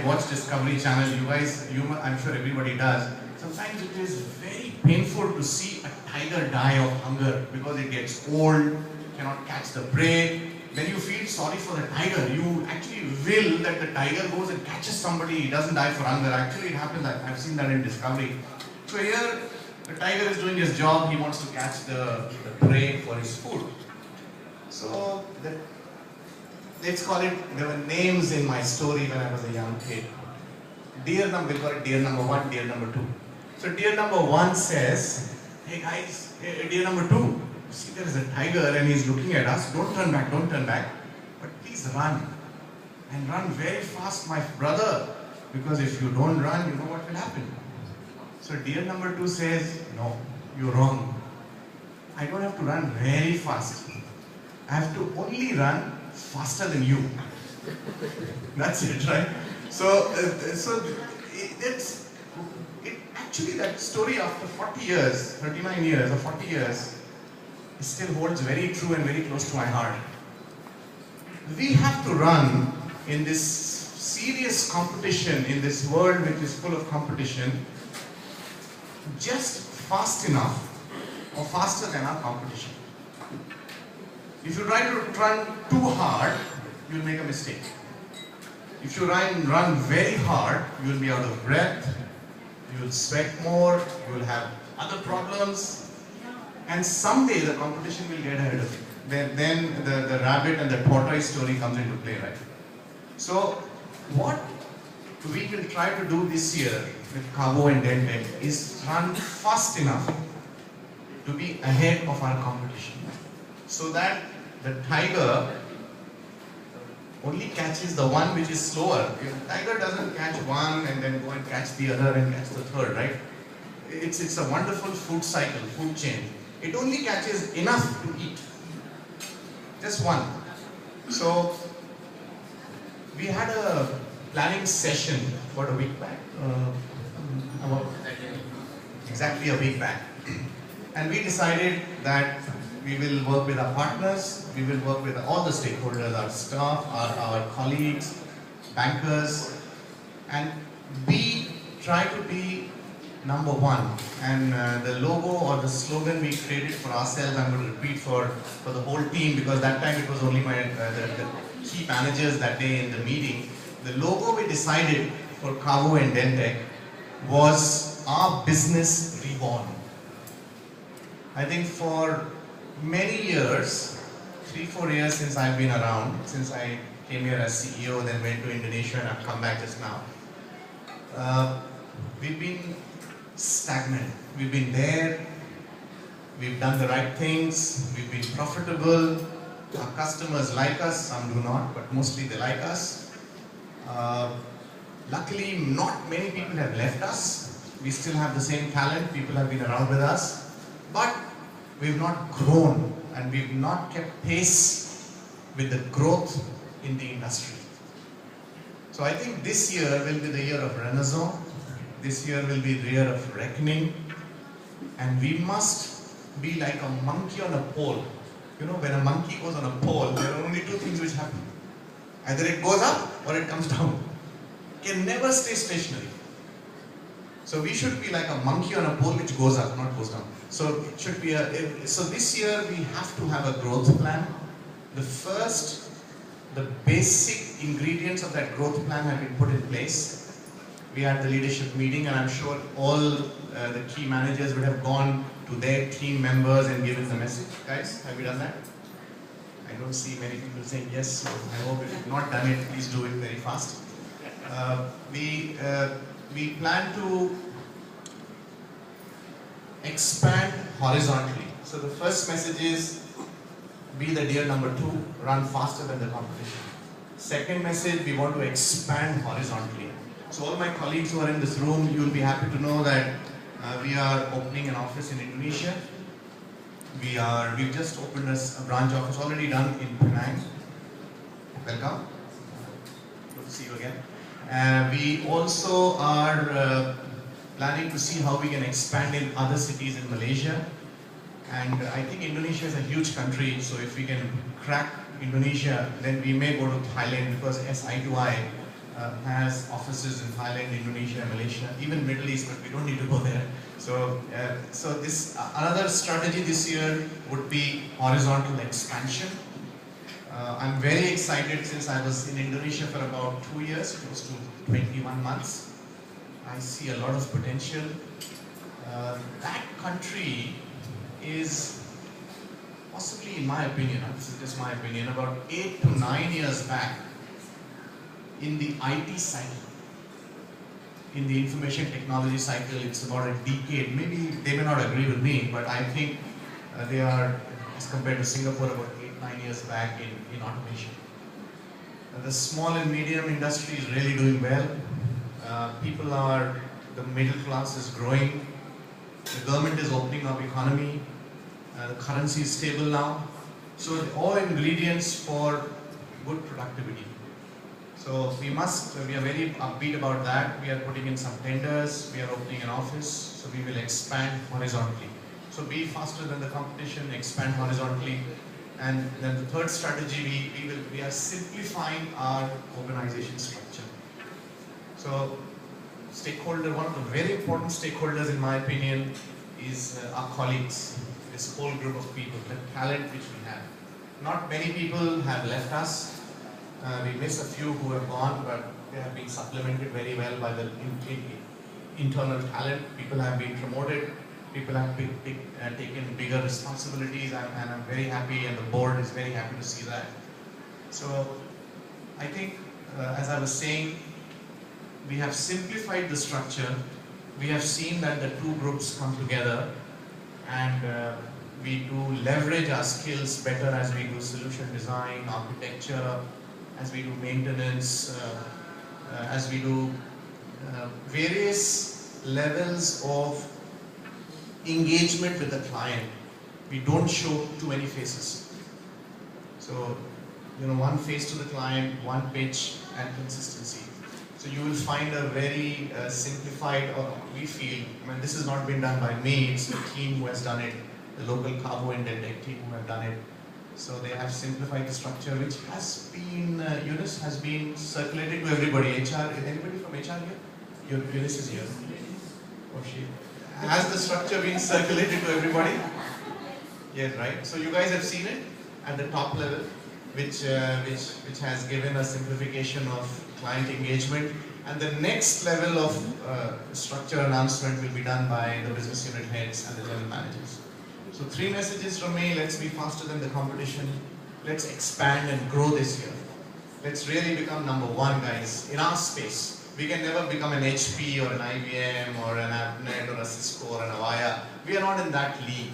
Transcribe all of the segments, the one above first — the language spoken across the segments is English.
I watch Discovery Channel, I'm sure everybody does. Sometimes it is very painful to see a tiger die of hunger because it gets old, cannot catch the prey. Then you feel sorry for the tiger. You actually will that the tiger goes and catches somebody, he doesn't die for hunger. Actually it happens, I've seen that in Discovery. So here, the tiger is doing his job, he wants to catch the prey for his food. So, let's call it, there were names in my story when I was a young kid. We'll call it deer number 1, deer number 2. So deer number 1 says, hey guys, deer number 2, see there is a tiger and he's looking at us, don't turn back, but please run. And run very fast, my brother, because if you don't run, you know what will happen. So deer number 2 says, no, you're wrong. I don't have to run very fast. I have to only run faster than you. That's it, right? So actually that story after 40 years, 39 years or 40 years, it still holds very true and very close to my heart. We have to run in this serious competition, in this world which is full of competition, just fast enough or faster than our competition. If you try to run too hard, you will make a mistake. If you run very hard, you will be out of breath, you will sweat more, you will have other problems, and someday the competition will get ahead of you. Then the rabbit and the tortoise story comes into play, right? So what we will try to do this year with Kavo and Dentec is run fast enough to be ahead of our competition, so that the tiger only catches the one which is slower. If the tiger doesn't catch one and then go and catch the other and catch the third, right? It's a wonderful food cycle, food chain. It only catches enough to eat. Just one. So we had a planning session about a week back. Exactly a week back. And we decided that we will work with our partners, we will work with all the stakeholders, our staff, our colleagues, bankers, and we try to be number 1. And the logo or the slogan we created for ourselves, I'm going to repeat for the whole team, because that time it was only the key managers that day in the meeting. The logo we decided for Kavo and Dentec was our business reborn. I think for many years, 3-4 years since I've been around, since I came here as CEO, then went to Indonesia and I've come back just now. We've been stagnant. We've been there, we've done the right things, we've been profitable, our customers like us, some do not, but mostly they like us. Luckily, not many people have left us. We still have the same talent, people have been around with us, but we've not grown and we've not kept pace with the growth in the industry. So I think this year will be the year of renaissance, this year will be the year of reckoning, and we must be like a monkey on a pole. You know, when a monkey goes on a pole, there are only 2 things which happen. Either it goes up or it comes down. It can never stay stationary. So we should be like a monkey on a pole which goes up, not goes down. So it should be so this year we have to have a growth plan. The basic ingredients of that growth plan have been put in place. We had the leadership meeting, and I'm sure all the key managers would have gone to their team members and given the message. Guys, have you done that? I don't see many people saying yes, so I hope if you've not done it, please do it very fast. We plan to expand horizontally. So the first message is, be the deer number 2, run faster than the competition. Second message, we want to expand horizontally. So all my colleagues who are in this room, you will be happy to know that we are opening an office in Indonesia. We've just opened a branch office, already done in Penang. Welcome. Good to see you again. We also are planning to see how we can expand in other cities in Malaysia. And I think Indonesia is a huge country, so if we can crack Indonesia, then we may go to Thailand, because as eye to eye, has offices in Thailand, Indonesia, Malaysia, even Middle East, but we don't need to go there. So, this another strategy this year would be horizontal expansion. I'm very excited since I was in Indonesia for about 2 years, close to 21 months. I see a lot of potential. That country is possibly, in my opinion, this is just my opinion, about 8 to 9 years back in the IT cycle. In the information technology cycle, it's about a decade. Maybe they may not agree with me, but I think they are, as compared to Singapore, about 8-9 years back in automation. The small and medium industry is really doing well. The middle class is growing. The government is opening up economy. The currency is stable now. So all ingredients for good productivity. So we are very upbeat about that. We are putting in some tenders. We are opening an office. So we will expand horizontally. So be faster than the competition, expand horizontally. And then the third strategy, we are simplifying our organization structure. So one of the very important stakeholders in my opinion is our colleagues, this whole group of people, the talent which we have. Not many people have left us. We miss a few who have gone, but they have been supplemented very well by the internal talent. People have been promoted. People have taken bigger responsibilities, and I'm very happy, and the board is very happy to see that. So I think, as I was saying, we have simplified the structure. We have seen that the two groups come together, and we do leverage our skills better as we do solution design, architecture, as we do maintenance, as we do various levels of engagement with the client. We don't show too many faces. So, one face to the client, one pitch, and consistency. So you will find a very simplified, or we feel, this has not been done by me, it's the team who has done it, the local Cabo and Dentec team who have done it. So they have simplified the structure, which has been, Eunice has been circulated to everybody. HR, is anybody from HR here? Eunice is here. Or she? Has the structure been circulated to everybody? Yes, right. So you guys have seen it at the top level, which has given a simplification of client engagement. And the next level of structure announcement will be done by the business unit heads and the general managers. So 3 messages from me: let's be faster than the competition. Let's expand and grow this year. Let's really become number 1, guys, in our space. We can never become an HP or an IBM or an Appnet or a Cisco or an Avaya. We are not in that league.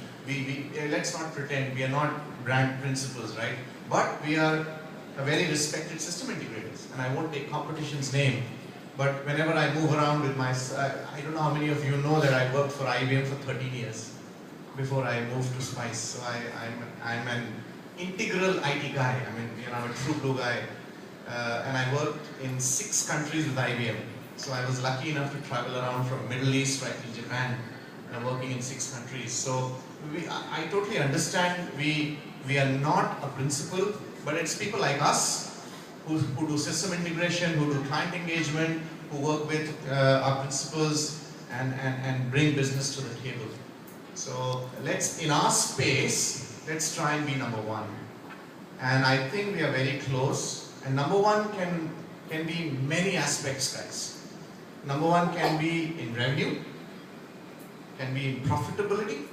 Let's not pretend. We are not brand principals, right? But we are a very respected system integrators. And I won't take competition's name, but whenever I move around with I don't know how many of you know that I worked for IBM for 13 years before I moved to Spice. So I'm an integral IT guy. I'm a true blue guy. And I worked in 6 countries with IBM. So I was lucky enough to travel around from Middle East right to Japan, working in 6 countries. So I totally understand we are not a principal, but it's people like us who do system integration, who do client engagement, who work with our principals and bring business to the table. So in our space, let's try and be number 1. And I think we are very close. And number 1 can be many aspects, guys. Number 1 can be in revenue, can be in profitability,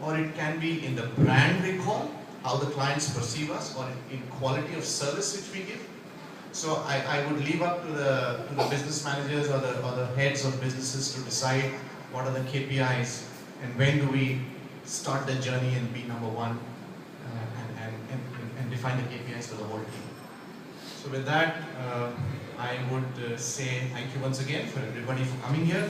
or it can be in the brand recall, how the clients perceive us, or in quality of service which we give. So I would leave up to the business managers or the heads of businesses to decide what are the KPIs and when do we start the journey and be number 1 and define the KPIs for the whole team. So with that, I would say thank you once again for everybody for coming here.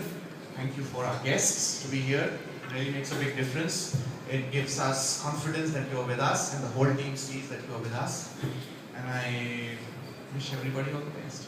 Thank you for our guests to be here. It really makes a big difference. It gives us confidence that you're with us, and the whole team sees that you're with us. And I wish everybody all the best.